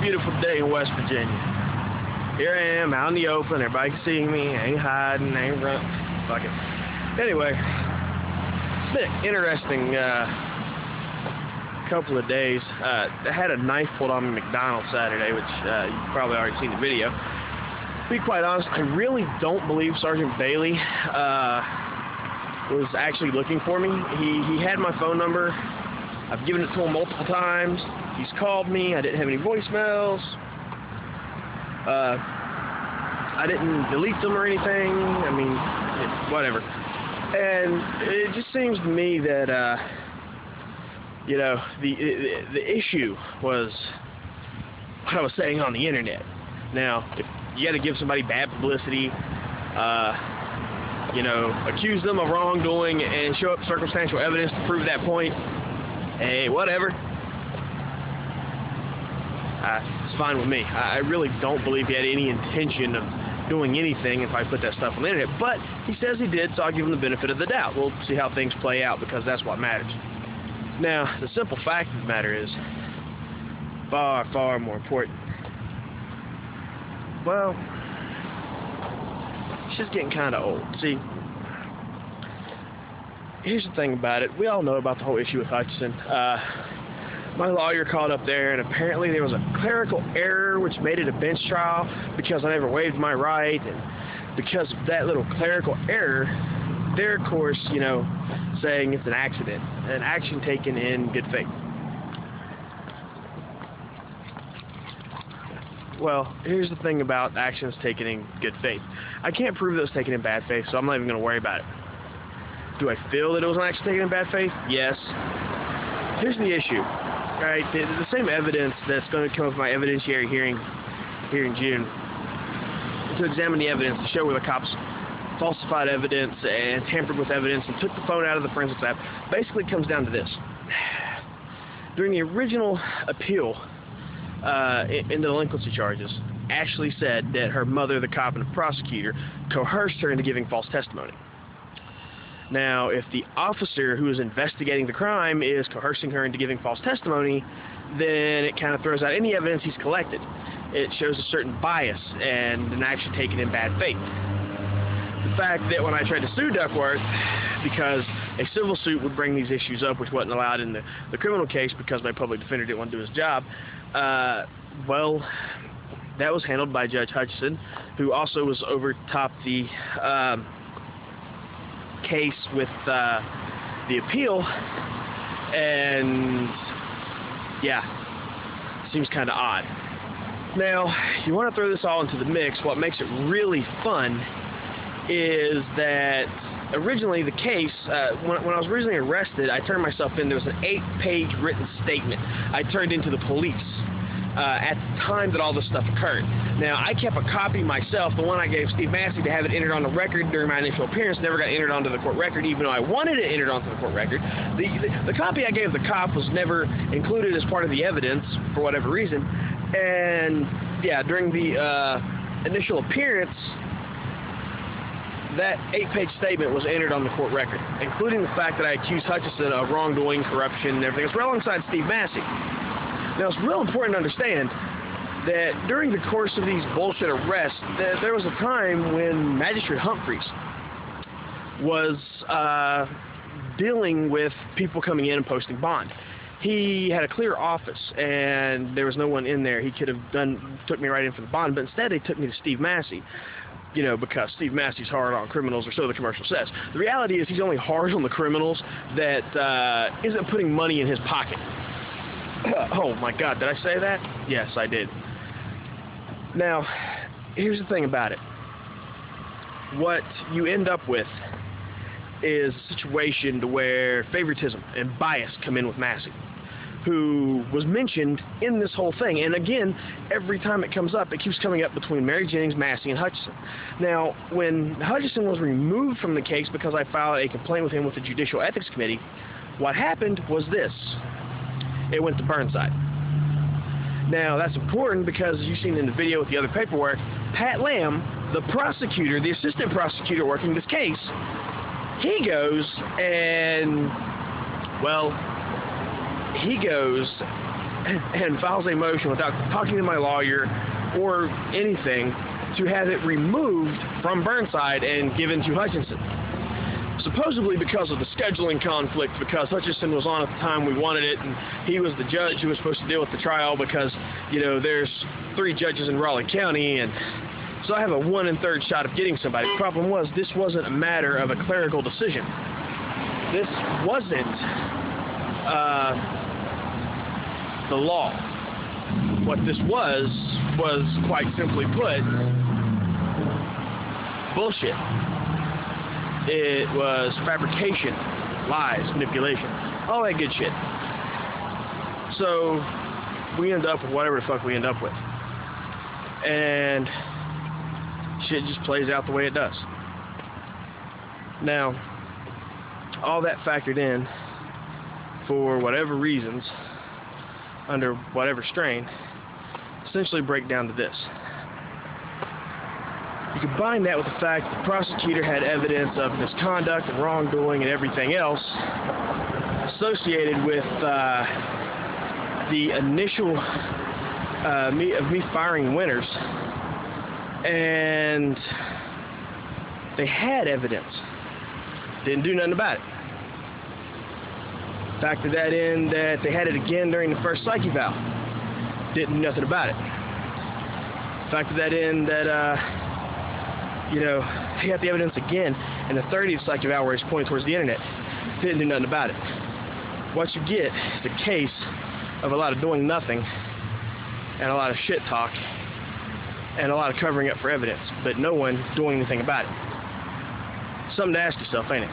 beautiful day in West Virginia. Here I am, out in the open. Everybody can see me. I ain't hiding, I ain't running. Fuck it. Anyway, it's been an interesting couple of days. I had a knife pulled on me at McDonald's Saturday, which you've probably already seen the video. To be quite honest, I really don't believe Sergeant Bailey was actually looking for me. He had my phone number. I've given it to him multiple times. He's called me. I didn't have any voicemails. I didn't delete them or anything. I mean, whatever. And it just seems to me that, you know, the issue was what I was saying on the internet. Now, if you got to give somebody bad publicity, you know, accuse them of wrongdoing and show up circumstantial evidence to prove that point, hey, whatever. It's fine with me. I really don't believe he had any intention of doing anything if I put that stuff on the internet. But he says he did, so I'll give him the benefit of the doubt. We'll see how things play out, because that's what matters. Now, the simple fact of the matter is far, far more important. Well, she's getting kind of old. See, here's the thing about it. We all know about the whole issue with Hutchinson. My lawyer called up there, and apparently there was a clerical error which made it a bench trial because I never waived my right, and because of that little clerical error, they're, of course, you know, saying it's an accident, an action taken in good faith. Well, here's the thing about actions taken in good faith. I can't prove that it was taken in bad faith, so I'm not even going to worry about it. Do I feel that it was an action taken in bad faith? Yes. Here's the issue, right? The same evidence that's going to come up in my evidentiary hearing here in June to examine the evidence to show where the cops falsified evidence and tampered with evidence and took the phone out of the forensics lab basically comes down to this. During the original appeal in the delinquency charges, Ashley said that her mother, the cop, and the prosecutor coerced her into giving false testimony. Now, if the officer who is investigating the crime is coercing her into giving false testimony, then it kind of throws out any evidence he's collected. It shows a certain bias and an action taken in bad faith. The fact that when I tried to sue Duckworth, because a civil suit would bring these issues up, which wasn't allowed in the criminal case because my public defender didn't want to do his job, well, that was handled by Judge Hutchinson, who also was overtop the case with the appeal, and yeah, seems kind of odd. Now, you want to throw this all into the mix. What makes it really fun is that originally the case, when I was originally arrested, I turned myself in. There was an 8-page written statement I turned into the police at the time that all this stuff occurred. Now, I kept a copy myself, the one I gave Steve Massey to have it entered on the record during my initial appearance, never got entered onto the court record, even though I wanted it entered onto the court record. The copy I gave the cop was never included as part of the evidence, for whatever reason, and yeah, during the initial appearance, that 8-page statement was entered on the court record, including the fact that I accused Hutchinson of wrongdoing, corruption, and everything. It's right alongside Steve Massey. Now, it's real important to understand that during the course of these bullshit arrests, there was a time when Magistrate Humphreys was dealing with people coming in and posting bond. He had a clear office, and there was no one in there. He could have took me right in for the bond, but instead they took me to Steve Massey. You know, because Steve Massey's hard on criminals, or so the commercial says. The reality is he's only hard on the criminals that isn't putting money in his pocket. Oh my God, did I say that? Yes, I did. Now, here's the thing about it. What you end up with is a situation to where favoritism and bias come in with Massey, who was mentioned in this whole thing. And again, every time it comes up, it keeps coming up between Mary Jennings, Massey, and Hutchinson. Now, when Hutchinson was removed from the case because I filed a complaint with him with the Judicial Ethics Committee, what happened was this. It went to Burnside. Now, that's important because, as you've seen in the video with the other paperwork, Pat Lamb, the prosecutor, the assistant prosecutor working this case, he goes and, well, he goes and files a motion without talking to my lawyer or anything to have it removed from Burnside and given to Hutchinson. Supposedly because of the scheduling conflict, because Hutchinson was on at the time we wanted it, and he was the judge who was supposed to deal with the trial because, you know, there's 3 judges in Raleigh County, and so I have a 1 1/3 shot of getting somebody. The problem was this wasn't a matter of a clerical decision. This wasn't the law. What this was quite simply put, bullshit. It was fabrication, lies, manipulation, all that good shit. So we end up with whatever the fuck we end up with. And shit just plays out the way it does. Now, all that factored in, for whatever reasons, under whatever strain, essentially break down to this. You combine that with the fact that the prosecutor had evidence of misconduct and wrongdoing and everything else associated with the initial me firing Winters, and they had evidence, didn't do nothing about it. Factor that in that they had it again during the first psych eval, didn't do nothing about it. Factor that in that you know, he got the evidence again in the 30th psych eval where he's pointing towards the internet, didn't do nothing about it. What you get is a case of a lot of doing nothing and a lot of shit talk and a lot of covering up for evidence, but no one doing anything about it. Something to ask yourself, ain't it?